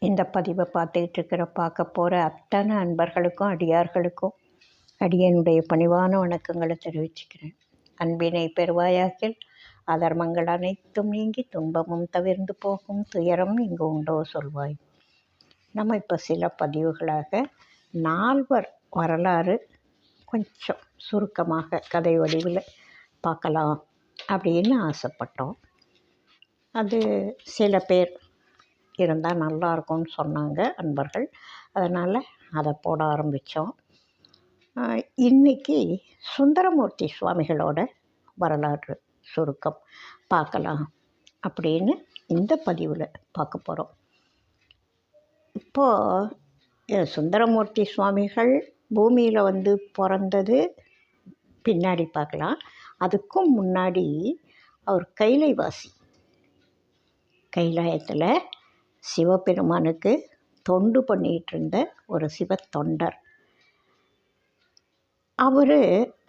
இந்த பதிவை பார்க்க போகிற அத்தனை அன்பர்களுக்கும் அடியார்களுக்கும் அடியனுடைய பணிவான வணக்கங்களை தெரிவிச்சுக்கிறேன். அன்பினை பெறுவாயாகில் அதர்மங்கள் அனைத்தும் நீங்கி துன்பமும் தவிர்ந்து போகும், துயரம் இங்கு உண்டோ சொல்வாய். நம்ம இப்போ சில பதிவுகளாக நால்வர் வரலாறு கொஞ்சம் சுருக்கமாக கதை வடிவில் பார்க்கலாம் அப்படின்னு ஆசைப்பட்டோம். அது சில பேர் இருந்தால் நல்லாயிருக்கும்னு சொன்னாங்க அன்பர்கள், அதனால் அதை போட ஆரம்பித்தோம். இன்றைக்கி சுந்தரமூர்த்தி சுவாமிகளோட வரலாறு சுருக்கம் பார்க்கலாம் அப்படின்னு இந்த பதிவில் பார்க்க போகிறோம். இப்போது சுந்தரமூர்த்தி சுவாமிகள் பூமியில் பிறந்தது பின்னாடி பார்க்கலாம். அதுக்கும் முன்னாடி அவர் கைலைவாசி, கைலாயத்தில் சிவபெருமானுக்கு தொண்டு பண்ணிகிட்டு இருந்த ஒரு சிவ தொண்டர். அவர்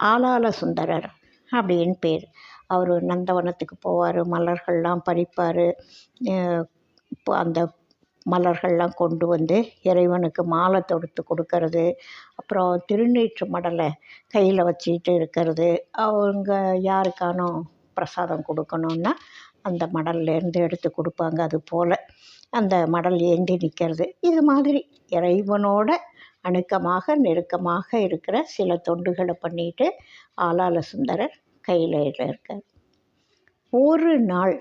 ஆளாள சுந்தரர் அப்படின்னு பேர். அவர் நந்தவனத்துக்கு போவார், மலர்கள்லாம் பறிப்பார். இப்போ அந்த மலர்கள்லாம் கொண்டு வந்து இறைவனுக்கு மாலை தொடுத்து கொடுக்கறது, அப்புறம் திருநீற்று மடலை கையில் வச்சுக்கிட்டு இருக்கிறது. அவங்க யாருக்கானோ பிரசாதம் கொடுக்கணுன்னா அந்த மடல்லேருந்து எடுத்து கொடுப்பாங்க. அது போல் அந்த மடல் ஏந்தி நிற்கிறது. இது மாதிரி இறைவனோட அணுக்கமாக நெருக்கமாக இருக்கிற சில தொண்டுகளை பண்ணிட்டு ஆளாள சுந்தரர் கையிலையில் இருக்கார். ஒரு நாள்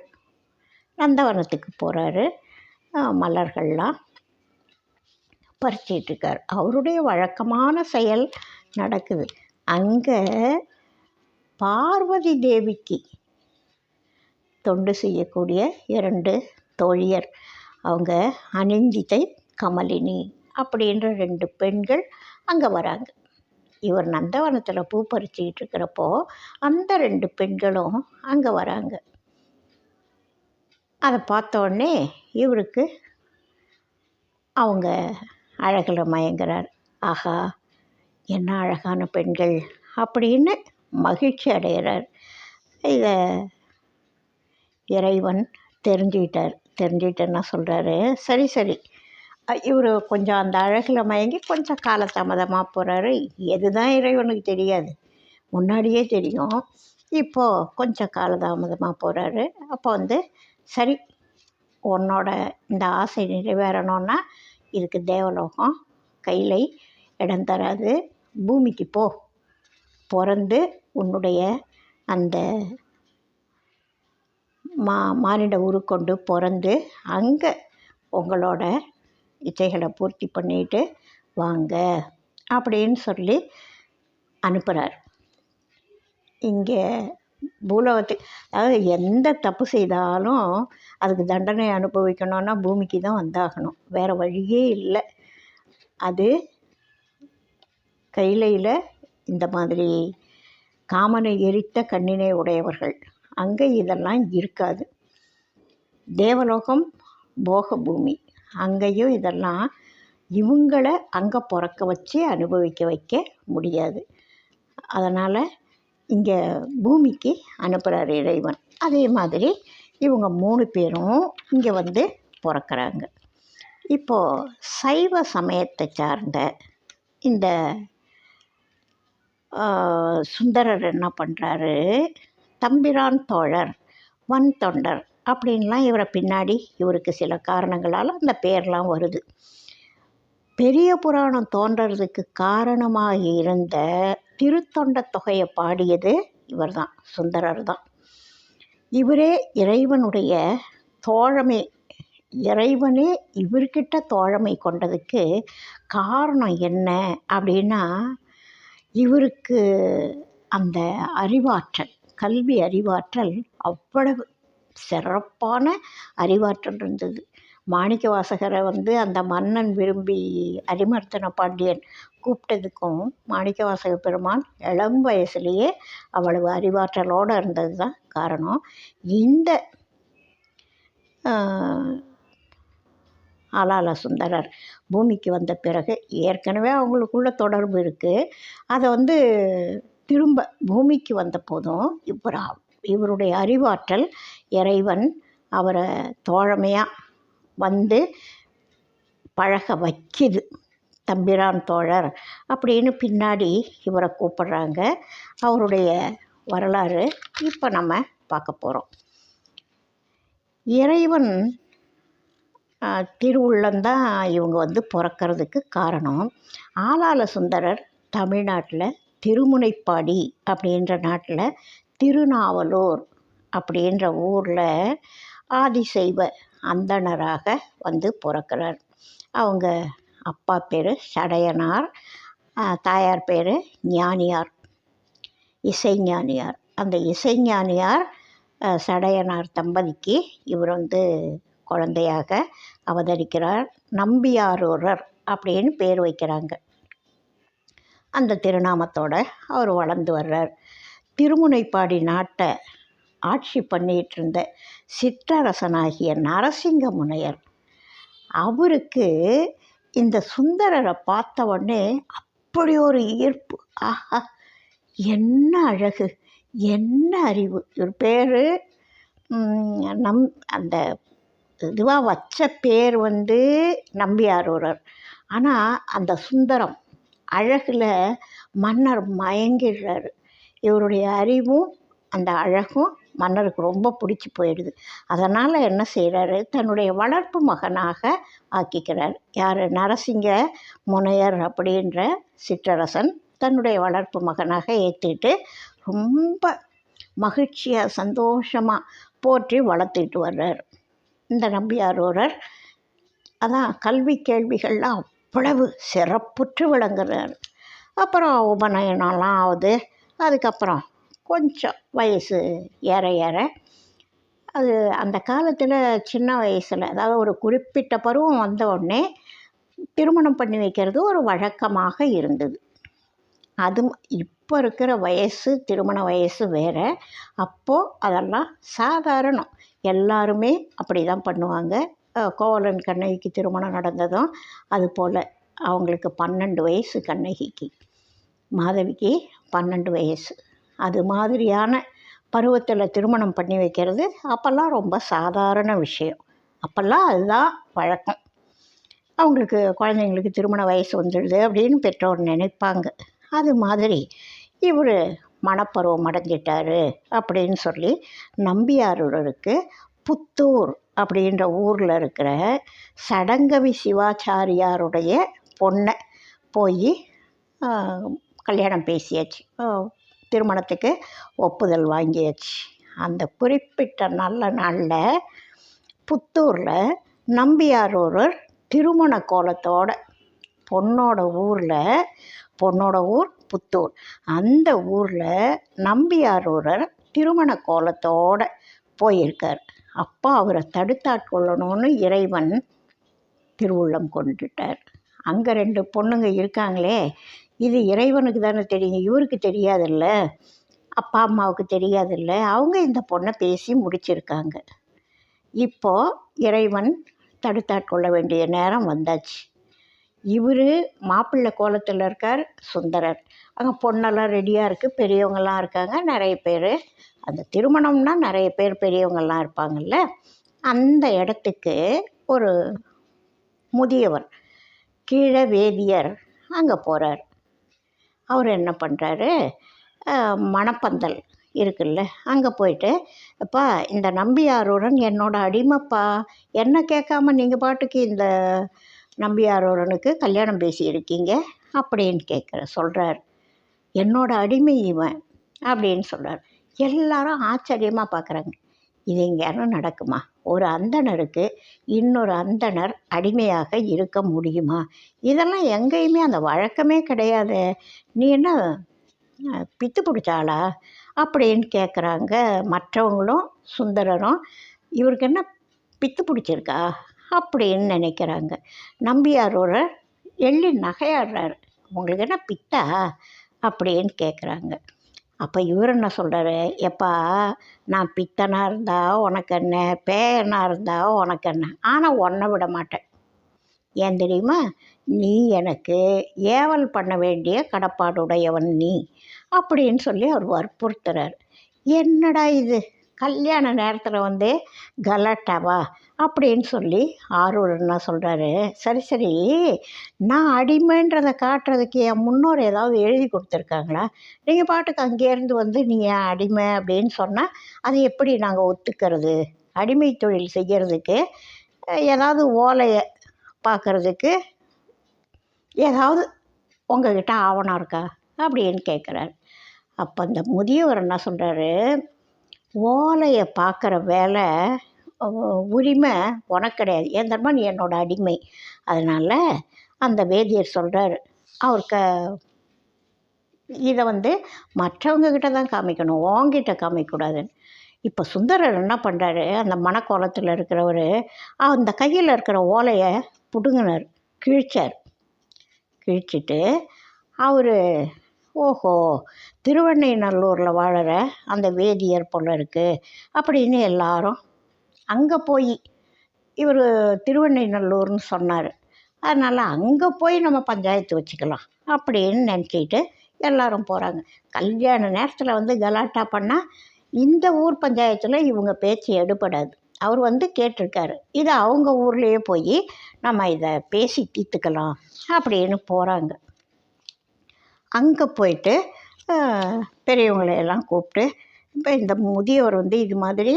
நந்தவனத்துக்கு போகிறாரு, மலர்கள்லாம் பறிச்சிட்ருக்கார். அவருடைய வழக்கமான செயல் நடக்குது. அங்கே பார்வதி தேவிக்கு தொண்டு செய்யக்கூடிய 2 தோழியர், அவங்க அனிந்திதை, கமலினி அப்படின்ற 2 பெண்கள் அங்கே வராங்க. இவர் நந்தவனத்தில் பூ பறிச்சிக்கிட்டு இருக்கிறப்போ அந்த 2 பெண்களும் அங்கே வராங்க. அதை பார்த்தோடனே இவருக்கு அவங்க அழகில் மயங்குறார். ஆஹா, என்ன அழகான பெண்கள் அப்படின்னு மகிழ்ச்சி அடைகிறார். இதை இறைவன் தெரிஞ்சுக்கிட்டேன்னா சொல்கிறாரு, சரி இவர் கொஞ்சம் அந்த அழகில் மயங்கி கொஞ்சம் காலதாமதமாக போகிறாரு. எதுதான் இறைவனுக்கு தெரியாது, முன்னாடியே தெரியும். இப்போது கொஞ்சம் காலதாமதமாக போகிறாரு. அப்போ சரி, உன்னோட இந்த ஆசை நிறைவேறணும்னா இதுக்கு தேவலோகம் கையிலை இடம் தராது, பூமிக்கு பிறந்து உன்னுடைய அந்த மானிட உருக்கொண்டு பிறந்து அங்கே உங்களோட இச்சைகளை பூர்த்தி பண்ணிட்டு வாங்க அப்படின்னு சொல்லி அனுப்புகிறார். இங்கே பூலோகத்துக்கு, அதாவது எந்த தப்பு செய்தாலும் அதுக்கு தண்டனை அனுபவிக்கணும்னா பூமிக்கு தான் வந்தாகணும், வேறு வழியே இல்லை. அது கையிலையில் இந்த மாதிரி காமனை எரித்த கண்ணினை உடையவர்கள், அங்கே இதெல்லாம் இருக்காது. தேவலோகம் போக பூமி, அங்கேயும் இதெல்லாம் இவங்களை அங்கே பிறக்க வச்சு அனுபவிக்க வைக்க முடியாது. அதனால் இங்கே பூமிக்கு அனுப்புகிறார் இறைவன். அதே மாதிரி இவங்க 3 பேரும் இங்கே பிறக்கிறாங்க. இப்போது சைவ சமயத்தை சார்ந்த இந்த சுந்தரர் என்ன பண்ணுறாரு, தம்பிரான் தோழர், வன் தொண்டர் அப்படின்லாம் இவரை பின்னாடி இவருக்கு சில காரணங்களால் அந்த பேர்லாம் வருது. பெரிய புராணம் தோன்றதுக்கு காரணமாக இருந்த திருத்தொண்ட தொகையை பாடியது இவர் தான், சுந்தரர் தான். இவரே இறைவனுடைய தோழமை, இறைவனே இவர்கிட்ட தோழமை கொண்டதுக்கு காரணம் என்ன அப்படின்னா, இவருக்கு அந்த அறிவாற்றல், கல்வி அறிவாற்றல் அவ்வளவு சிறப்பான அறிவாற்றல் இருந்தது. மாணிக்க வாசகரை அந்த மன்னன் விரும்பி அரிமர்த்தன பாண்டியன் கூப்பிட்டதுக்கும் மாணிக்க வாசக பெருமான் இளம் வயசுலேயே அவ்வளவு அறிவாற்றலோடு இருந்தது தான் காரணம். இந்த ஆளாள சுந்தரர் பூமிக்கு வந்த பிறகு ஏற்கனவே அவங்களுக்குள்ள தொடர்பு இருக்குது. அதை திரும்ப பூமிக்கு வந்த போதும் இவருடைய அறிவாற்றல், இறைவன் அவரை தோழமையாக பழக வைக்கிது. தம்பிரான் தோழர் அப்படின்னு பின்னாடி இவரை கூப்பிடுறாங்க. அவருடைய வரலாறு இப்போ நம்ம பார்க்க போகிறோம். இறைவன் திருவுள்ளந்தான் இவங்க பிறக்கிறதுக்கு காரணம். ஆளாள சுந்தரர் தமிழ்நாட்டில் திருமுனைப்பாடி அப்படின்ற நாட்டில் திருநாவலூர் அப்படின்ற ஊரில் ஆதிசைவ அந்தணராக பிறக்கிறார். அவங்க அப்பா பேர் சடையனார், தாயார் பேர் ஞானியார், இசைஞானியார். அந்த இசைஞானியார் சடையனார் தம்பதிக்கு இவர் குழந்தையாக அவதரிக்கிறார். நம்பியாரூரர் அப்படின்னு பேர் வைக்கிறாங்க. அந்த திருநாமத்தோடு அவர் வளர்ந்து வர்றார். திருமுனைப்பாடி நாட்டை ஆட்சி பண்ணிகிட்டு இருந்த சிற்றரசனாகிய நரசிங்க முனையர், அவருக்கு இந்த சுந்தரரை பார்த்த உடனே அப்படி ஒரு ஈர்ப்பு. ஆஹா, என்ன அழகு, என்ன அறிவு. இவர் பேர் அந்த இதுவாக வச்ச பேர் நம்பியாரூரர். ஆனால் அந்த சுந்தரம் அழகில் மன்னர் மயங்கிடுறாரு. இவருடைய அறிவும் அந்த அழகும் மன்னருக்கு ரொம்ப பிடிச்சி போயிடுது. அதனால் என்ன செய்கிறாரு, தன்னுடைய வளர்ப்பு மகனாக ஆக்கிக்கிறார். யார்? நரசிங்க முனையர் அப்படின்ற சிற்றரசன் தன்னுடைய வளர்ப்பு மகனாக ஏற்றிட்டு ரொம்ப மகிழ்ச்சியாக சந்தோஷமாக போற்றி வளர்த்துட்டு வர்றார் இந்த நம்பியாரூரர். அதான் கல்வி கேள்விகள்லாம் அவ்வளவு சிறப்புற்று விளங்குறார். அப்புறம் உபநயனம்லாம் ஆகுது. அதுக்கப்புறம் கொஞ்சம் வயசு ஏற ஏற அது அந்த காலத்தில் சின்ன வயசில், அதாவது ஒரு குறிப்பிட்ட பருவம் வந்த உடனே திருமணம் பண்ணி வைக்கிறது ஒரு வழக்கமாக இருந்தது. அது இப்போ இருக்கிற வயசு, திருமண வயசு வேறு. அப்போது அதெல்லாம் சாதாரணம். எல்லாருமே அப்படி தான் பண்ணுவாங்க. கோவலன் கண்ணகிக்கு திருமணம் நடந்ததும் அதுபோல் அவங்களுக்கு 12 வயசு, கண்ணகிக்கு, மாதவிக்கு 12 வயசு. அது மாதிரியான பருவத்தில் திருமணம் பண்ணி வைக்கிறது அப்போல்லாம் ரொம்ப சாதாரண விஷயம். அப்போல்லாம் அதுதான் வழக்கம். அவங்களுக்கு குழந்தைங்களுக்கு திருமண வயசு வந்துடுது அப்படின்னு பெற்றோர் நினைப்பாங்க. அது மாதிரி இவர் மணப்பருவம் அடைஞ்சிட்டாரு அப்படின்னு சொல்லி நம்பியாரூரருக்கு புத்தூர் அப்படின்ற ஊரில் இருக்கிற சடங்கவி சிவாச்சாரியாருடைய பொண்ணை போய் கல்யாணம் பேசியாச்சு. திருமணத்துக்கு ஒப்புதல் வாங்கியாச்சு. அந்த குறிப்பிட்ட நல்ல நாளில் புத்தூரில் நம்பியாரூரர் திருமண கோலத்தோட பொண்ணோட ஊர் புத்தூர், அந்த ஊரில் நம்பியாரூரர் திருமண கோலத்தோடு போயிருக்கார். அப்போ அவரை தடுத்தாட்கொள்ளணும்னு இறைவன் திருவுள்ளம் கொண்டுட்டார். அங்கே 2 பொண்ணுங்க இருக்காங்களே, இது இறைவனுக்கு தானே தெரியும், இவருக்கு தெரியாதில்ல, அப்பா அம்மாவுக்கு தெரியாதில்ல. அவங்க இந்த பொண்ணை பேசி முடிச்சிருக்காங்க. இப்போது இறைவன் தடுத்தாட்கொள்ள வேண்டிய நேரம் வந்தாச்சு. இவர் மாப்பிள்ளை கோலத்தில் இருக்கார் சுந்தரர். அங்கே பொண்ணெல்லாம் ரெடியாக இருக்குது, பெரியவங்கள்லாம் இருக்காங்க, நிறைய பேர். அந்த திருமணம்னா நிறைய பேர் பெரியவங்கள்லாம் இருப்பாங்கள்ல. அந்த இடத்துக்கு ஒரு முதியவர் கீழே வேதியர் அங்கே போகிறார். அவர் என்ன பண்ணுறாரு, மணப்பந்தல் இருக்குல்ல, அங்கே போயிட்டு, அப்பா இந்த நம்பியாரூரன் என்னோட அடிமைப்பா, என்ன கேட்காம நீங்கள் பாட்டுக்கு இந்த நம்பியாரூரனுக்கு கல்யாணம் பேசியிருக்கீங்க அப்படின்னு சொல்கிறார். என்னோட அடிமை இவன் அப்படின்னு சொல்கிறார். எல்லாரும் ஆச்சரியமாக பார்க்குறாங்க. இது எங்கேயாரும் நடக்குமா? ஒரு அந்தணருக்கு இன்னொரு அந்தணர் அடிமையாக இருக்க முடியுமா? இதெல்லாம் எங்கேயுமே அந்த வழக்கமே கிடையாது. நீ என்ன பித்து பிடிச்சாளா அப்படின்னு கேட்குறாங்க மற்றவங்களும் சுந்தரரும். இவருக்கு என்ன பித்து பிடிச்சிருக்கா அப்படின்னு நினைக்கிறாங்க. நம்பியாரூரர் எள்ளி நகையாடுறாரு. உங்களுக்கு என்ன பித்தா அப்படின்னு கேட்குறாங்க. அப்போ இவர் என்ன சொல்கிறாரு, எப்பா நான் பித்தனாக இருந்தால் உனக்கு என்ன, பேயனாக இருந்தால் உனக்கு என்ன, ஆனால் உன்னை விட மாட்டேன். ஏன் தெரியுமா? நீ எனக்கு ஏவல் பண்ண வேண்டிய கடப்பாடுடையவன் நீ அப்படின்னு சொல்லி அவர் வற்புறுத்துறார். என்னடா இது, கல்யாண நேரத்தில் வந்து கலாட்டாவா அப்படின்னு சொல்லி ஆரூர் என்ன சொல்கிறாரு, சரி சரி, நான் அடிமைன்றதை காட்டுறதுக்கு என் முன்னோர் ஏதாவது எழுதி கொடுத்துருக்காங்களா? நீங்கள் பாட்டுக்கு அங்கேருந்து வந்து நீ ஏன் அடிமை அப்படின்னு சொன்னால் அதை எப்படி நாங்கள் ஒத்துக்கிறது? அடிமை தொழில் செய்கிறதுக்கு ஏதாவது ஓலையை பார்க்குறதுக்கு ஏதாவது உங்ககிட்ட ஆவணம் இருக்கா அப்படின்னு கேட்குறாரு. அப்போ அந்த முதியவர் என்ன சொல்கிறாரு, ஓலையை பார்க்குற வேலை உரிமை உனக்கு கிடையாது, ஏன் தெரியுமா, நீ என்னோட அடிமை. அதனால் அந்த வேதியர் சொல்கிறாரு, அவருக்கு இதை வந்து மற்றவங்கக்கிட்ட தான் காமிக்கணும், உங்ககிட்ட காமிக்கக்கூடாதுன்னு. இப்போ சுந்தரர் என்ன பண்ணுறாரு, அந்த மணக்கோலத்தில் இருக்கிறவர் அந்த கையில் இருக்கிற ஓலையை பிடுங்கினார், கிழிச்சார். கிழிச்சிட்டு அவர், ஓஹோ, திருவெண்ணைநல்லூரில் வாழற அந்த வேதியர் போல இருக்குது அப்படின்னு எல்லாரும் அங்கே போய், இவர் திருவெண்ணைநல்லூர்னு சொன்னார், அதனால் அங்கே போய் நம்ம பஞ்சாயத்து வச்சுக்கலாம் அப்படின்னு நினச்சிக்கிட்டு எல்லாரும் போகிறாங்க. கல்யாண நேரத்தில் வந்து கலாட்டா பண்ணால் இந்த ஊர் பஞ்சாயத்தில் இவங்க பேச்சு எடுபடாது. அவர் வந்து கேட்டிருக்காரு, இதை அவங்க ஊர்லேயே போய் நம்ம இதை பேசி தீர்த்துக்கலாம் அப்படின்னு போகிறாங்க. அங்கே போயிட்டு பெரியவங்களையெல்லாம் கூப்பிட்டு, இப்போ இந்த முதியவர் வந்து இது மாதிரி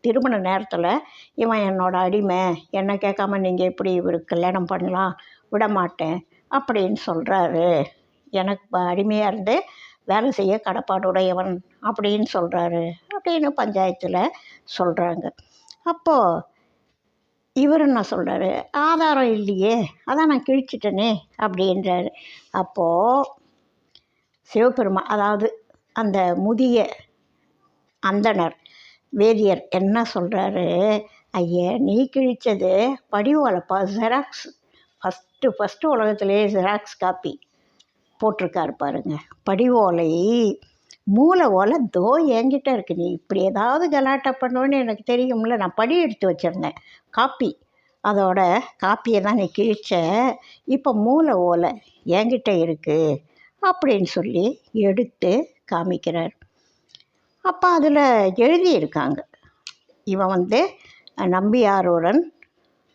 திருமண நேரத்தில் இவன் என்னோட அடிமை, என்னை கேட்காம நீங்கள் எப்படி இவருக்கு கல்யாணம் பண்ணலாம், விட மாட்டேன் அப்படின்னு சொல்கிறாரு, எனக்கு அடிமையாக இருந்து வேலை செய்ய கடப்பாடுடையவன் அப்படின்னு சொல்கிறாரு அப்படின்னு பஞ்சாயத்தில் சொல்கிறாங்க. அப்போது இவர் என்ன சொல்கிறாரு, ஆதாரம் இல்லையே, அதான் நான் கிழிச்சிட்டேனே அப்படின்றாரு. அப்போது சிவபெருமான், அதாவது அந்த முதிய அந்தணர் வேதியர் என்ன சொல்கிறாரு, ஐயா நீ கிழித்தது படிவோலப்பா, ஜெராக்ஸ், ஃபஸ்ட்டு உலகத்திலே ஜெராக்ஸ் காப்பி போட்டிருக்காரு பாருங்க, படிவோலை, மூல ஓலை தோ என்கிட்ட இருக்கு, நீ இப்படி ஏதாவது கலாட்டா பண்ணுவேன்னு எனக்கு தெரியும்ல, நான் படி எடுத்து வச்சுருந்தேன் காப்பி, அதோட காப்பியை தான் நீ கிழிச்ச, இப்போ மூல ஓலை என்கிட்ட இருக்குது அப்படின்னு சொல்லி எடுத்து காமிக்கிறார். அப்போ அதில் எழுதியிருக்காங்க, இவன் வந்து நம்பியாரூரன்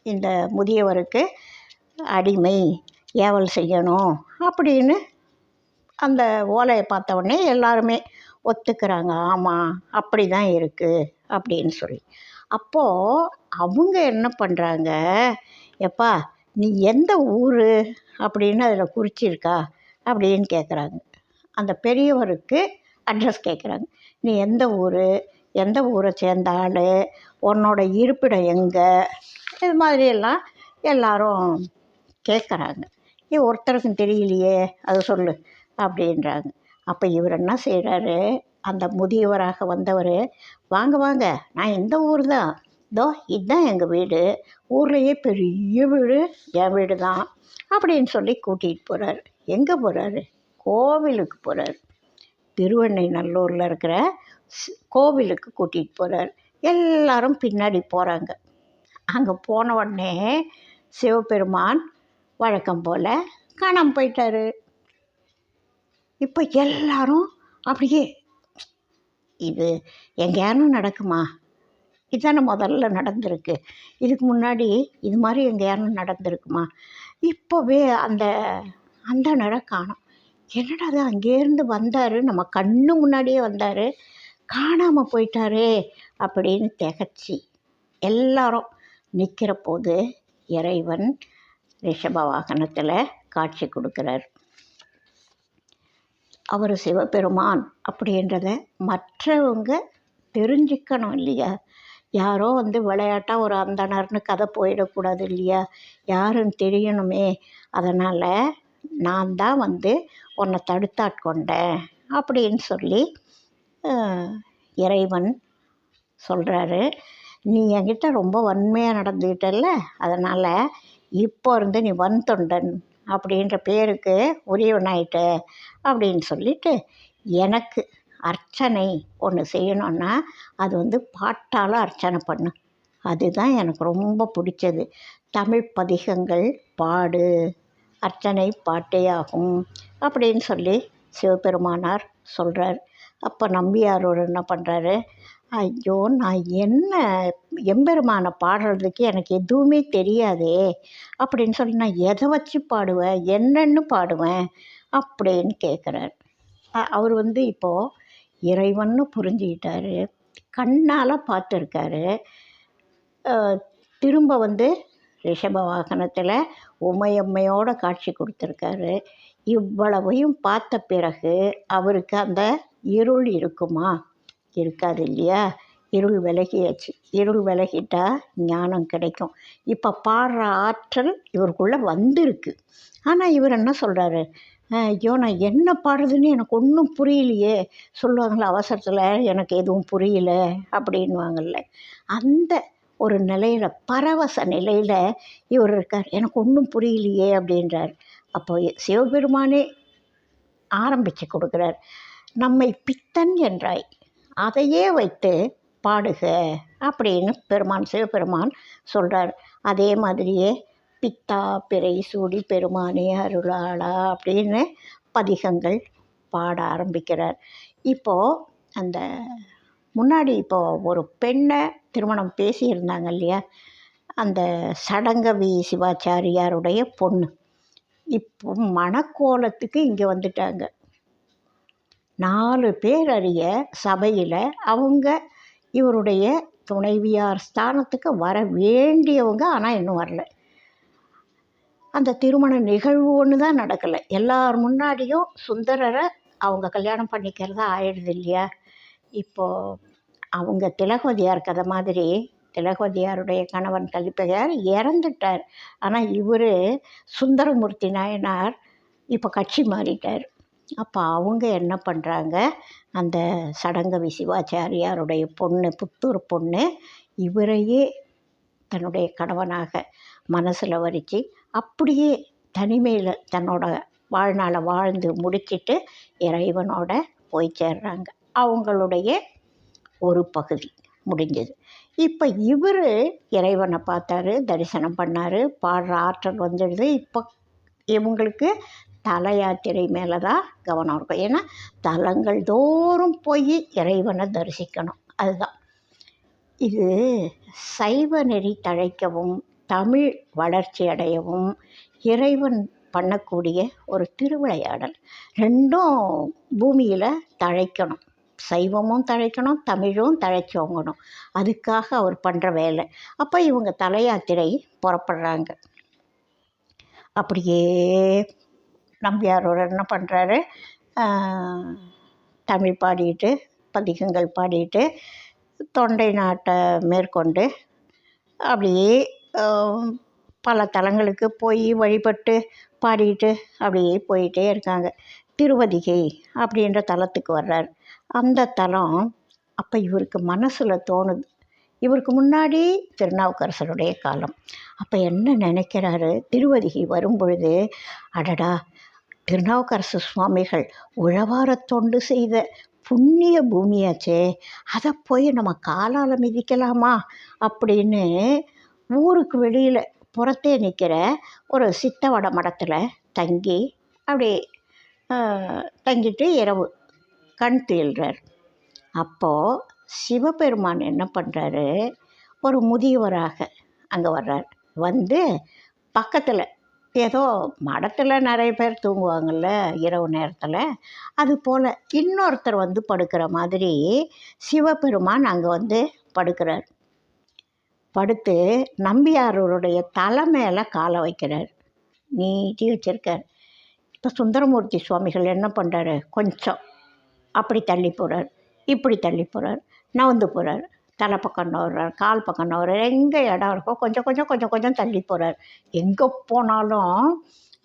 இந்த முதியவருக்கு அடிமை, ஏவல் செய்யணும் அப்படின்னு அந்த ஓலையை பார்த்த உடனே எல்லாருமே ஒத்துக்கிறாங்க, ஆமாம் அப்படி தான் இருக்குது அப்படின்னு சொல்லி. அப்போது அவங்க என்ன பண்ணுறாங்க, எப்பா நீ எந்த ஊர் அப்படின்னு அதில் குறிச்சிருக்கா அப்படின்னு கேட்குறாங்க. அந்த பெரியவருக்கு அட்ரஸ் கேட்குறாங்க, நீ எந்த ஊரை சேர்ந்த ஆள், உன்னோட இருப்பிடம் எங்கே, இது மாதிரியெல்லாம் எல்லாரும் கேட்குறாங்க. ஒருத்தருக்கும் தெரியலையே, அதை சொல்லு அப்படின்றாங்க. அப்போ இவர் என்ன செய்கிறாரு, அந்த முதியவராக வந்தவர், வாங்க வாங்க, நான் இந்த ஊர் தான், இதோ இதுதான் எங்கள் வீடு, ஊர்லேயே பெரிய வீடு என் வீடு தான் அப்படின்னு சொல்லி கூட்டிகிட்டு போகிறாரு. எங்கே போகிறாரு, கோவிலுக்கு போகிறாரு. திருவெண்ணைநல்லூரில் இருக்கிற கோவிலுக்கு கூட்டிகிட்டு போகிறார். எல்லாரும் பின்னாடி போகிறாங்க. அங்கே போன உடனே சிவபெருமான் வழக்கம் போல் காணாமல் போயிட்டாரு. இப்போ எல்லாரும் அப்படியே, இது எங்கேயாரும் நடக்குமா, இதுதானே முதல்ல நடந்திருக்கு, இதுக்கு முன்னாடி இது மாதிரி எங்கேயாரும் நடந்திருக்குமா, இப்போவே அந்த நட காணோம், என்னடா அது அங்கேருந்து வந்தார், நம்ம கண்ணு முன்னாடியே வந்தார், காணாமல் போயிட்டாரே அப்படின்னு திகச்சு எல்லாரும் நிற்கிற போது இறைவன் ரிஷப வாகனத்தில் காட்சி கொடுக்குறார். அவர் சிவபெருமான் அப்படின்றத மற்றவங்க தெரிஞ்சுக்கணும் இல்லையா, யாரோ வந்து விளையாட்டாக ஒரு அந்தணர்னு கதை போயிடக்கூடாது இல்லையா, யாருன்னு தெரியணுமே, அதனால் நான் தான் வந்து உன்னை தடுத்தாட்கொண்டேன் அப்படின்னு சொல்லி இறைவன் சொல்கிறாரு. நீ என்கிட்ட ரொம்ப வன்மையாக நடந்துக்கிட்டல்ல, அதனால் இப்போ இருந்து நீ வன்தொண்டன் அப்படின்ற பேருக்கு உரியவனாயிட்ட அப்படின்னு சொல்லிட்டு, எனக்கு அர்ச்சனை ஒன்று செய்யணுன்னா அது வந்து பாட்டால் அர்ச்சனை பண்ணு, அதுதான் எனக்கு ரொம்ப பிடிச்சது, தமிழ் பதிகங்கள் பாடு, அர்ச்சனை பாட்டே ஆகும் அப்படின்னு சொல்லி சிவபெருமானார் சொல்கிறார். அப்போ நம்பியாரூர் என்ன பண்ணுறாரு, ஐயோ! நான் என்ன எம்பெருமான பாடுறதுக்கு எனக்கு எதுவுமே தெரியாதே! அப்படின்னு சொல்லி நான் எத வச்சு பாடுவேன்? என்னன்னு பாடுவேன்? அப்படின்னு கேட்குறாரு. அவர் வந்து இப்போ இறைவன்னு புரிஞ்சுக்கிட்டாரு. கண்ணால பார்த்துருக்காரு. அ திரும்ப வந்து ரிஷப வாகனத்தில உமையம்மையோட காட்சி கொடுத்துருக்காரு. இவ்வளவையும் பார்த்த பிறகு அவருக்கு அந்த இருள் இருக்குமா? இருக்காது இல்லையா? இருள் விலகியாச்சு. இருள் விலகிட்டா ஞானம் கிடைக்கும். இப்போ பாடுற ஆற்றல் இவருக்குள்ள வந்திருக்கு. ஆனா இவர் என்ன சொல்றாரு? ஐயோ! நான் என்ன பாடுறதுன்னு எனக்கு ஒன்றும் புரியலையே! சொல்லுவாங்கள்ல அவசரத்தில எனக்கு எதுவும் புரியல அப்படின்னுவாங்கல்ல. அந்த ஒரு நிலையில பரவச நிலையில இவர் இருக்கார். எனக்கு ஒன்றும் புரியலையே அப்படின்றார். அப்போ சிவபெருமானே ஆரம்பிச்சு கொடுக்குறார். நம்மை பித்தன் என்றாய், அதையே வைத்து பாடுக அப்படின்னு சிவபெருமான் சொல்கிறார். அதே மாதிரியே பித்தா பிறை சூடி பெருமானே அருளாளா அப்படின்னு பதிகங்கள் பாட ஆரம்பிக்கிறார். இப்போது அந்த முன்னாடி ஒரு பெண்ணை திருமணம் பேசியிருந்தாங்க இல்லையா? அந்த சடங்கவி சிவாச்சாரியாருடைய பொண்ணு இப்போ மணக்கோலத்துக்கு இங்கே வந்துட்டாங்க. 4 பேர் அறிய சபையில் அவங்க இவருடைய துணைவியார் ஸ்தானத்துக்கு வர வேண்டியவங்க, ஆனால் இன்னும் வரல. அந்த திருமண நிகழ்வு ஒன்று தான் நடக்கலை. எல்லார் முன்னாடியும் சுந்தரரை அவங்க கல்யாணம் பண்ணிக்கிறதா ஆயிடுது இல்லையா? இப்போது அவங்க திலகவதியார் கதை மாதிரி திலகவதியாருடைய கணவன் கலிப்பகையார் இறந்துட்டார். ஆனால் இவர் சுந்தரமூர்த்தி நாயனார் இப்போ கட்சி மாறிட்டார். அப்போ அவங்க என்ன பண்ணுறாங்க, அந்த சடங்கவி சிவாச்சாரியாருடைய பொண்ணு, புத்தூர் பொண்ணு, இவரையே தன்னுடைய கணவனாக மனசில் வரித்து அப்படியே தனிமையில் தன்னோட வாழ்நாளை வாழ்ந்து முடிச்சிட்டு இறைவனோட போய் சேர்றாங்க. அவங்களுடைய ஒரு பகுதி முடிஞ்சது. இப்போ இவர் இறைவனை பார்த்தாரு, தரிசனம் பண்ணார், பாடுற ஆற்றல் வந்துடுது. இப்போ இவங்களுக்கு தல யாத்திரை மேலே தான் கவனம் இருக்கும். ஏன்னா தலங்கள் தோறும் போய் இறைவனை தரிசிக்கணும். அதுதான் இது சைவ நெறி தழைக்கவும் தமிழ் வளர்ச்சி அடையவும் இறைவன் பண்ணக்கூடிய ஒரு திருவிளையாடல். ரெண்டும் பூமியில் தழைக்கணும். சைவமும் தழைக்கணும், தமிழும் தழைச்சோங்கணும். அதுக்காக அவர் பண்ணுற வேலை. அப்போ இவங்க தல யாத்திரை புறப்படுறாங்க. அப்படியே நம்பியாரோர் என்ன பண்ணுறாரு, தமிழ் பாடிட்டு பதிகங்கள் பாடிட்டு தொண்டை நாட்டை மேற்கொண்டு அப்படியே பல தலங்களுக்கு போய் வழிபட்டு பாடிட்டு அப்படியே போயிட்டே இருக்காங்க. திருவதிகை அப்படின்ற தலத்துக்கு வர்றார். அந்த தலம் அப்போ இவருக்கு மனசில் தோணுது. இவருக்கு முன்னாடி திருநாவுக்கரசருடைய காலம். அப்போ என்ன நினைக்கிறாரு, திருவதிகை வரும் பொழுது, அடடா திருநாவுக்கரசு சுவாமிகள் உழவார தொண்டு செய்த புண்ணிய பூமியாச்சே, அதை போய் நம்ம காலால் மிதிக்கலாமா அப்படின்னு ஊருக்கு வெளியில் புறத்தே நிற்கிற ஒரு சித்தவட மடத்தில் தங்கி அப்படியே தங்கிட்டு இரவு கண் துயில்றார். அப்போது சிவபெருமான் என்ன பண்ணுறாரு, ஒரு முதியவராக அங்கே வர்றார். வந்து பக்கத்தில் ஏதோ மடத்தில் நிறைய பேர் தூங்குவாங்கள்ல இரவு நேரத்தில், அது போல் இன்னொருத்தர் வந்து படுக்கிற மாதிரி சிவபெருமான் அங்கே வந்து படுக்கிறார். படுத்து நம்பியாரூருடைய தலை மேலே காலை வைக்கிறார், நீட்டி வச்சிருக்கார். இப்போ சுந்தரமூர்த்தி சுவாமிகள் என்ன பண்ணுறாரு, கொஞ்சம் அப்படி தள்ளி போகிறார், இப்படி தள்ளி போகிறார், நவந்து போகிறார், தலை பக்கம் நவுறார், கால் பக்கம் நவுறார், எங்கே இடம் இருக்கோ கொஞ்சம் கொஞ்சம் கொஞ்சம் கொஞ்சம் தள்ளி போகிறார். எங்கே போனாலும்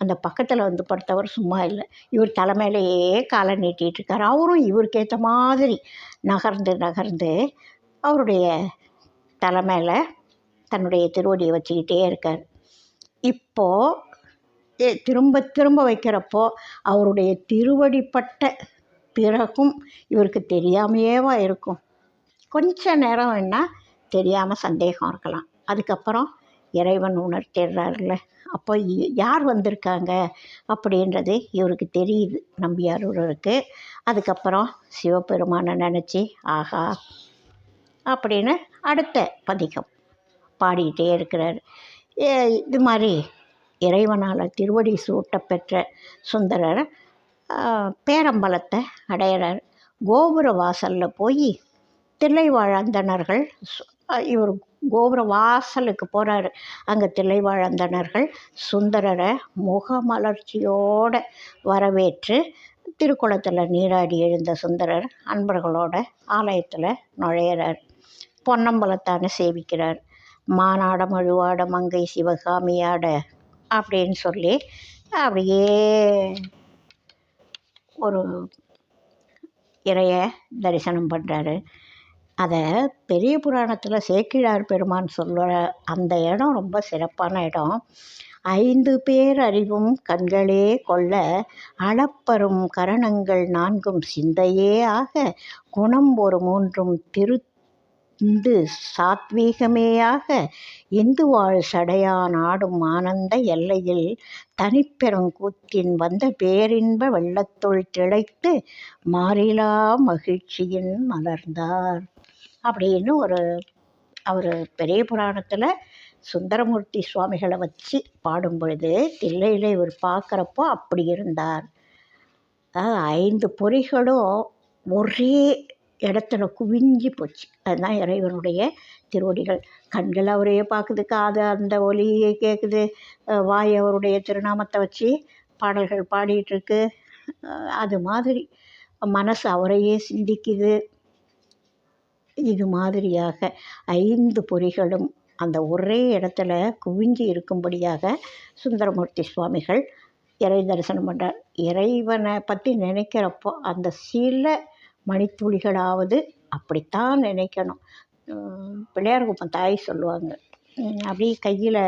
அந்த பக்கத்தில் வந்து படுத்தவர் சும்மா இல்லை. இவர் தலைமையிலேயே காலை நீட்டிகிட்ருக்கார். அவரும் இவருக்கு ஏற்ற மாதிரி நகர்ந்து நகர்ந்து அவருடைய தலைமையில் தன்னுடைய திருவடியை வச்சுக்கிட்டே இருக்கார். இப்போது திரும்ப திரும்ப வைக்கிறப்போ அவருடைய திருவடிப்பட்ட பிறகும் இவருக்கு தெரியாமையேவா இருக்கும். கொஞ்ச நேரம் வேணால் தெரியாமல் சந்தேகம் இருக்கலாம். அதுக்கப்புறம் இறைவன் உணர்த்திடுறாருல, அப்போ யார் வந்திருக்காங்க அப்படின்றது இவருக்கு தெரியுது, நம்பியாரூருக்கு. அதுக்கப்புறம் சிவபெருமானை நினச்சி, ஆஹா அப்படின்னு அடுத்த பதிகம் பாடிக்கிட்டே இருக்கிறார். இது மாதிரி இறைவனால் திருவடி சூட்ட பெற்ற சுந்தரர் பேரம்பலத்தை அடையிறார். கோபுர வாசலில் போய் தில்லைவாழந்தனர்கள் இவர் கோபுர வாசலுக்கு போகிறாரு. அங்கே தில்லைவாழந்தனர்கள் சுந்தரரை முகமலர்ச்சியோடு வரவேற்று திருக்குளத்தில் நீராடி எழுந்த சுந்தரர் அன்பர்களோட ஆலயத்தில் நுழையிறார். பொன்னம்பலத்தான சேவிக்கிறார். மானாட மழுவாட மங்கை சிவகாமியாட அப்படின்னு சொல்லி அப்படியே ஒரு இறைய தரிசனம் பண்ணுறாரு. அதை பெரிய புராணத்தில் சேக்கிழார் பெருமான் சொல்கிற அந்த இடம் ரொம்ப சிறப்பான இடம். 5 பேர் அறிவும் கண்களே கொள்ள அளப்பரும் கரணங்கள் 4 சிந்தையே ஆக குணம் ஒரு 3 திருந்து சாத்வீகமேயாக இந்து வாழ் சடையான் ஆடும் ஆனந்த எல்லையில் தனிப்பெருங்கூத்தின் வந்த பேரின்ப வெள்ளத்துள் திளைத்து மாறிலா மகிழ்ச்சியின் மலர்ந்தார் அப்படின்னு அவர் பெரிய புராணத்தில் சுந்தரமூர்த்தி சுவாமிகளை வச்சு பாடும் பொழுது தில்லையில் இவர் பார்க்குறப்போ அப்படி இருந்தார். அதாவது 5 பொறிகளும் ஒரே இடத்துல குவிஞ்சு போச்சு. அதுதான் இறைவனுடைய திருவடிகள். கண்கள் அவரையே பார்க்குது, காது அந்த ஒலியை கேட்குது, வாய் அவருடைய திருநாமத்தை வச்சு பாடல்கள் பாடிட்டுருக்கு. அது மாதிரி மனசு அவரையே சிந்திக்குது. இது மாதிரியாக 5 பொறிகளும் அந்த ஒரே இடத்துல குவிஞ்சு இருக்கும்படியாக சுந்தரமூர்த்தி சுவாமிகள் இறை தரிசனம் பண்ணுறார். இறைவனை பற்றி நினைக்கிறப்போ அந்த சில மணித்துளிகளாவது அப்படித்தான் நினைக்கணும். பிள்ளையார் குப்பம் தாய் சொல்லுவாங்க, அப்படியே கையில்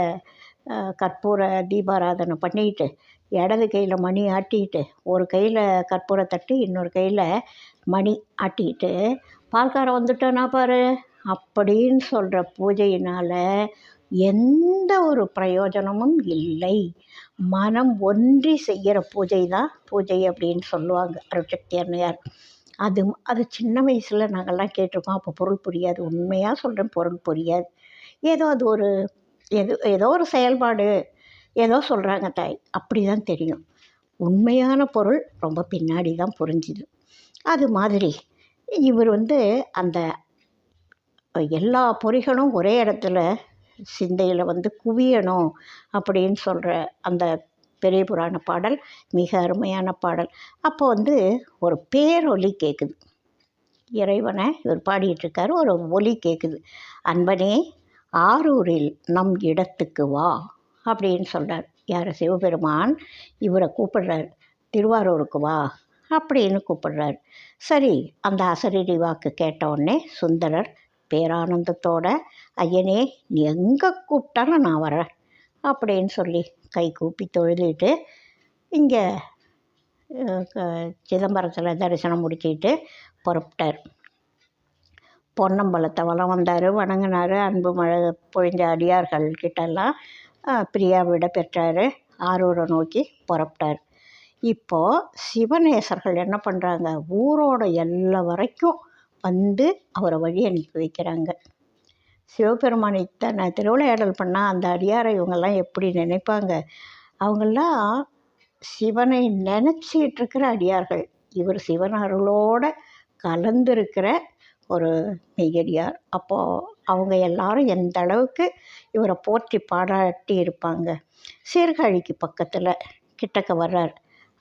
கற்பூர தீபாராதனை பண்ணிக்கிட்டு இடது கையில் மணி ஆட்டிக்கிட்டு ஒரு கையில் கற்பூர தட்டு இன்னொரு கையில் மணி ஆட்டிக்கிட்டு பால்காரம் வந்துட்டோன்னா பாரு அப்படின்னு சொல்கிற பூஜையினால் எந்த ஒரு பிரயோஜனமும் இல்லை. மனம் ஒன்றி செய்கிற பூஜை தான் பூஜை அப்படின்னு சொல்லுவாங்க அருட்சக்தி அன்னையார். அது சின்ன வயசில் நாங்கள்லாம் கேட்டிருக்கோம். அப்போ பொருள் புரியாது. உண்மையாக சொல்கிறேன், பொருள் புரியாது. ஏதோ அது ஒரு ஏதோ ஒரு செயல்பாடு ஏதோ சொல்கிறாங்க தாய், அப்படி தான் தெரியும். உண்மையான பொருள் ரொம்ப பின்னாடி தான் புரிஞ்சுது. அது மாதிரி இவர் அந்த எல்லா பொறிகளும் ஒரே இடத்துல சிந்தையில் குவியணும் அப்படின்னு சொல்கிற அந்த பெரிய புராண பாடல் மிக அருமையான பாடல். அப்போ ஒரு பேரொலி கேட்குது. இறைவனை இவர் பாடிட்டுருக்காரு. ஒரு ஒலி கேட்குது. அன்பனே ஆரூரில் நம் இடத்துக்கு வா அப்படின்னு சொல்கிறார். யார்? சிவபெருமான் இவரை கூப்பிடுறார். திருவாரூருக்கு வா அப்படின்னு கூப்பிடுறார். சரி, அந்த அசரீரி வாக்கு கேட்டவுடனே சுந்தரர் பேரானந்தத்தோட ஐயனே நீ எங்கே கூப்பிட்டாலும் நான் வரேன் அப்படின்னு சொல்லி கை கூப்பி தொழுதுட்டு இங்கே சிதம்பரத்தில் தரிசனம் முடிச்சுட்டு புறப்பட்டார். பொன்னம்பலத்தை வலம் வந்தார், வணங்கினார். அன்பு மழை பொழிஞ்ச அடியார்கள் கிட்டெல்லாம் பிரியா விட பெற்றார். ஆரூரை நோக்கி புறப்பட்டார். இப்போது சிவநேசர்கள் என்ன பண்ணுறாங்க, ஊரோட எல்லா வரைக்கும் அவரை வழி அனுப்பி வைக்கிறாங்க. சிவபெருமான் இத்தனை திருவிளையாடல் பண்ணால் அந்த அடியாரை இவங்கெல்லாம் எப்படி நினைப்பாங்க? அவங்கெல்லாம் சிவனை நினச்சிக்கிட்டு இருக்கிற அடியார்கள். இவர் சிவன் அருளோடு கலந்துருக்கிற ஒரு மெய்யடியார். அப்போது அவங்க எல்லாரும் எந்த அளவுக்கு இவரை போற்றி பாராட்டி இருப்பாங்க. சீர்காழிக்கு பக்கத்தில் கிட்டக்க வர்றார்.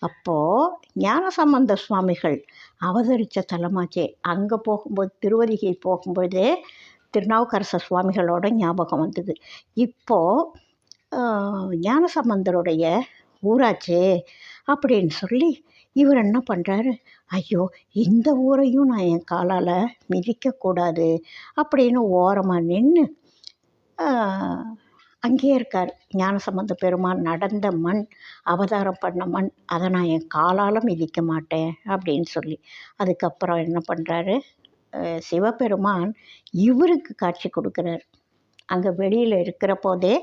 அப்போது ஞானசம்பந்த சுவாமிகள் அவதரித்த தலமாச்சே. அங்கே போகும்போது திருவதிகை போகும்போதே திருநாவுக்கரச சுவாமிகளோட ஞாபகம் வந்தது. இப்போது ஞானசம்பந்தருடைய ஊராச்சே அப்படின்னு சொல்லி இவர் என்ன பண்ணுறாரு, ஐயோ இந்த ஊரையும் நான் என் காலால் மிதிக்கக்கூடாது அப்படின்னு ஓரமாக நின்று அங்கேயே இருக்கார். ஞானசம்பந்த பெருமான் நடந்த மண், அவதாரம் பண்ண மண், அதை நான் என் காலால் மிதிக்க மாட்டேன் அப்படின்னு சொல்லி அதுக்கப்புறம் என்ன பண்ணுறாரு, சிவபெருமான் இவருக்கு காட்சி கொடுக்குறார். அங்கே வெளியில் இருக்கிற போதே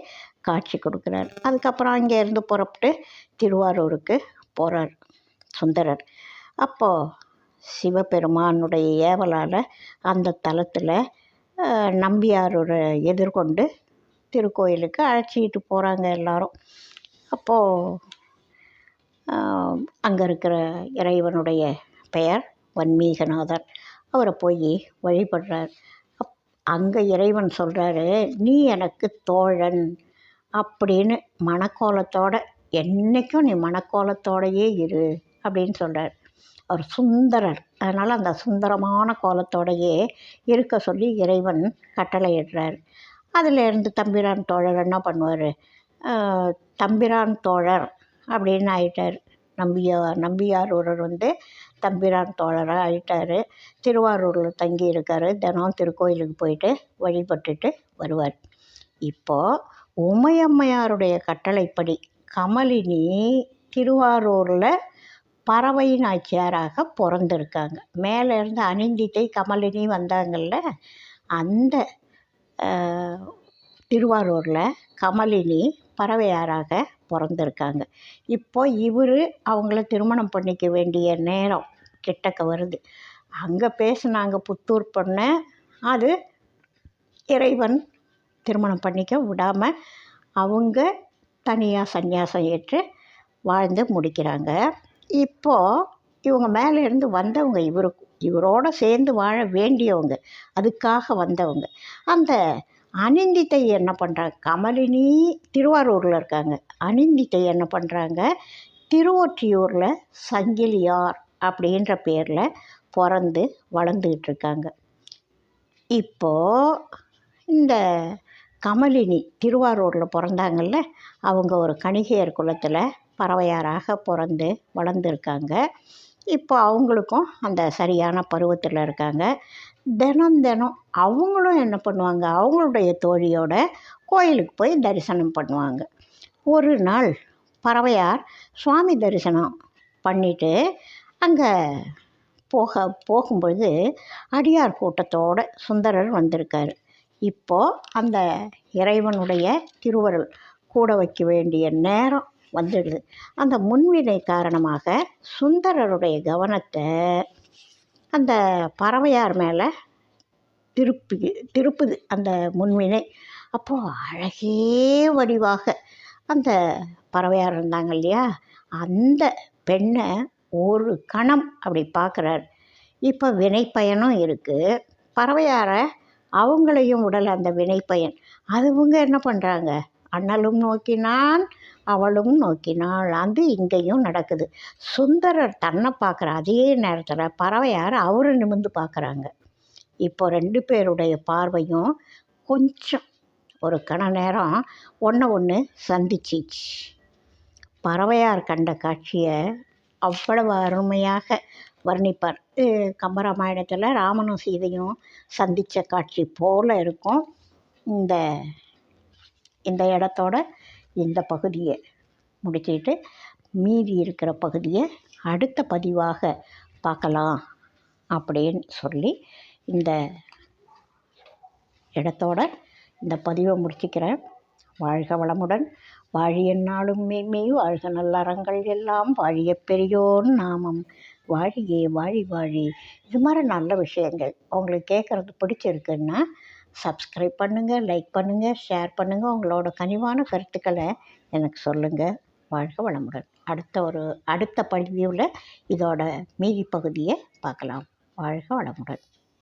காட்சி கொடுக்குறார். அதுக்கப்புறம் அங்கேருந்து புறப்பட்டு திருவாரூருக்கு போகிறார் சுந்தரர். அப்போது சிவபெருமானுடைய ஏவலால் அந்த தலத்தில் நம்பியாரூரை எதிர்கொண்டு திருக்கோயிலுக்கு அழைச்சிக்கிட்டு போகிறாங்க எல்லாரும். அப்போது அங்கே இருக்கிற இறைவனுடைய பெயர் வன்மீகநாதர். அவரை போய் வழிபடுறார். அங்கே இறைவன் சொல்கிறாரு, நீ எனக்கு தோழன் அப்படின்னு மனக்கோலத்தோட என்றைக்கும் நீ மனக்கோலத்தோடையே இரு அப்படின்னு சொல்கிறார். அவர் சுந்தரர், அதனால் அந்த சுந்தரமான கோலத்தோடையே இருக்க சொல்லி இறைவன் கட்டளையிடுறார். அதிலேருந்து தம்பிரான் தோழர் என்ன பண்ணுவார், தம்பிரான் தோழர் அப்படின்னு ஆயிட்டார். நம்பியாரூரர் தம்பிரான் தோழராக ஆயிட்டார். திருவாரூரில் தங்கி இருக்கார். தினம் திருக்கோயிலுக்கு போயிட்டு வழிபட்டுட்டு வருவார். இப்போது உமையம்மையாருடைய கட்டளைப்படி கமலினி திருவாரூரில் பறவை நாச்சியாராக பிறந்திருக்காங்க. மேலேருந்து அனிந்தித்தை கமலினி வந்தாங்கள்ல, அந்த திருவாரூரில் கமலினி பறவையாராக பிறந்திருக்காங்க. இப்போ இவர் அவங்கள திருமணம் பண்ணிக்க வேண்டிய நேரம் கிட்டக்க வருது. அங்கே பேசுனாங்க புத்தூர் பொண்ணை, அது இறைவன் திருமணம் பண்ணிக்க விடாமல் அவங்க தனியாக சந்நியாசம் ஏற்று வாழ்ந்து முடிக்கிறாங்க. இப்போது இவங்க மேலேருந்து வந்தவங்க இவரோட சேர்ந்து வாழ வேண்டியவங்க, அதுக்காக வந்தவங்க. அந்த அனிந்தித்தை என்ன பண்ணுறாங்க, கமலினி திருவாரூரில் இருக்காங்க, அனிந்தித்தை என்ன பண்ணுறாங்க, திருவொற்றியூரில் சங்கிலியார் அப்படின்ற பேரில் பிறந்து வளர்ந்துக்கிட்டு இருக்காங்க. இப்போது இந்த கமலினி திருவாரூரில் பிறந்தாங்கல்ல, அவங்க ஒரு கணிகையர் குலத்தில் பறவையாராக பிறந்து வளர்ந்துருக்காங்க. இப்போ அவங்களுக்கும் அந்த சரியான பருவத்தில் இருக்காங்க. தினம் அவங்களும் என்ன பண்ணுவாங்க, அவங்களுடைய தோழியோட கோயிலுக்கு போய் தரிசனம் பண்ணுவாங்க. ஒரு நாள் பறவையார் சுவாமி தரிசனம் பண்ணிவிட்டு அங்கே போகும்பொழுது அடியார் கூட்டத்தோடு சுந்தரர் வந்திருக்கார். இப்போது அந்த இறைவனுடைய திருவருள் கூட வைக்க வேண்டிய நேரம் வந்துடுது. அந்த முன்வினை காரணமாக சுந்தரருடைய கவனத்தை அந்த பறவையார் மேலே திருப்புது அந்த முன்வினை. அப்போது அழகே வடிவாக அந்த பறவையார் இருந்தாங்க இல்லையா, அந்த பெண்ணை ஒரு கணம் அப்படி பார்க்குறார். இப்போ வினைப்பயனும் இருக்குது. பறவையாரை அவங்களையும் உடல் அந்த வினைப்பயன். அதுவங்க என்ன பண்ணுறாங்க, அண்ணலும் நோக்கினான் அவளும் நோக்கினாள். அது இங்கேயும் நடக்குது. சுந்தரர் தன்னை பார்க்குற அதே நேரத்தில் பறவையார் அவரை நிமிர்ந்து பார்க்குறாங்க. இப்போ 2 பேருடைய பார்வையும் கொஞ்சம் ஒரு கண நேரம் ஒன்று சந்திச்சிச்சு. பறவையார் கண்ட காட்சியை அவ்வளவு அருமையாக வர்ணிப்பார். கம்பராமாயணத்தில் ராமனும் சீதையும் சந்தித்த காட்சி போல் இருக்கும். இந்த இடத்தோட இந்த பகுதியை முடிச்சுக்கிட்டு மீதி இருக்கிற பகுதியை அடுத்த பதிவாக பார்க்கலாம் அப்படின்னு சொல்லி இந்த இடத்தோட இந்த பதிவை முடிச்சுக்கிறேன். வாழ்க வளமுடன், வாழிய நாளும் மேன்மை, வாழ்க நல்லறங்கள் எல்லாம், வாழிய பெரியோர் நாமம், வாழியே வாழி வாழி. இது மாதிரி நல்ல விஷயங்கள் உங்களுக்கு கேட்குறது பிடிச்சிருக்குன்னா சப்ஸ்கிரைப் பண்ணுங்கள், லைக் பண்ணுங்கள், ஷேர் பண்ணுங்கள். உங்களோட கனிவான கருத்துக்களை எனக்கு சொல்லுங்கள். வாழ்க வளமுடன். அடுத்த பதிவில் இதோட மீதி பகுதியை பார்க்கலாம். வாழ்க வளமுடன்.